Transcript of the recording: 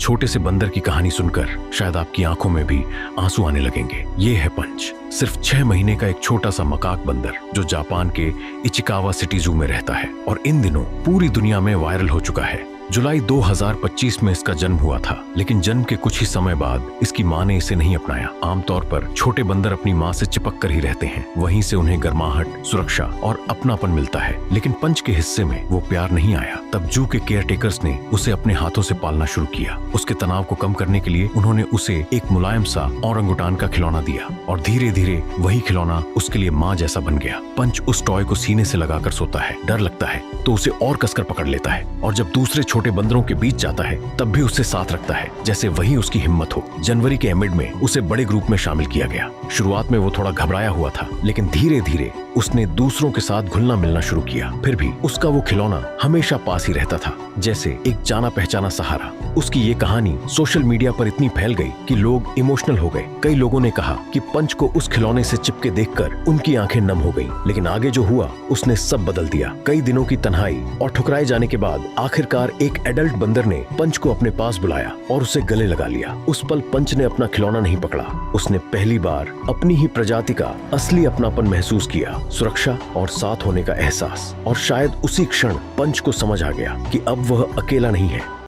छोटे से बंदर की कहानी सुनकर शायद आपकी आंखों में भी आंसू आने लगेंगे। ये है पंच, सिर्फ 6 महीने का एक छोटा सा मकाक बंदर जो जापान के इचिकावा सिटी जू में रहता है और इन दिनों पूरी दुनिया में वायरल हो चुका है। जुलाई 2025 में इसका जन्म हुआ था, लेकिन जन्म के कुछ ही समय बाद इसकी मां ने इसे नहीं अपनाया। आमतौर पर छोटे बंदर अपनी मां से चिपक कर ही रहते हैं, वहीं से उन्हें गर्माहट, सुरक्षा और अपनापन मिलता है। लेकिन पंच के हिस्से में वो प्यार नहीं आया। तब जू के केयर टेकर्स ने उसे अपने हाथों से पालना शुरू किया। उसके तनाव को कम करने के लिए उन्होंने उसे एक मुलायम सा औरंगुटान का खिलौना दिया और धीरे धीरे वही खिलौना उसके लिए माँ जैसा बन गया। पंच उस टॉय को सीने से लगाकर सोता है, डर लगता है तो उसे और कसकर पकड़ लेता है और जब दूसरे छोटे बंदरों के बीच जाता है तब भी उससे साथ रखता है, जैसे वही उसकी हिम्मत हो। जनवरी के एमिड में उसे बड़े ग्रुप में शामिल किया गया। शुरुआत में वो थोड़ा घबराया हुआ था, लेकिन धीरे धीरे उसने दूसरों के साथ घुलना मिलना शुरू किया। फिर भी उसका वो खिलौना हमेशा पास ही रहता था, जैसे एक जाना पहचाना सहारा। उसकी ये कहानी सोशल मीडिया पर इतनी फैल गई कि लोग इमोशनल हो गए। कई लोगों ने कहा कि पंच को उस खिलौने से चिपके देखकर उनकी आंखें नम हो गईं। लेकिन आगे जो हुआ उसने सब बदल दिया। कई दिनों की तन्हाई और ठुकराए जाने के बाद आखिरकार एक एडल्ट बंदर ने पंच को अपने पास बुलाया और उसे गले लगा लिया। उस पल पंच ने अपना खिलौना नहीं पकड़ा, उसने पहली बार अपनी ही प्रजाति का असली अपनापन महसूस किया, सुरक्षा और साथ होने का एहसास। और शायद उसी क्षण पंच को समझ आ गया कि अब वह अकेला नहीं है।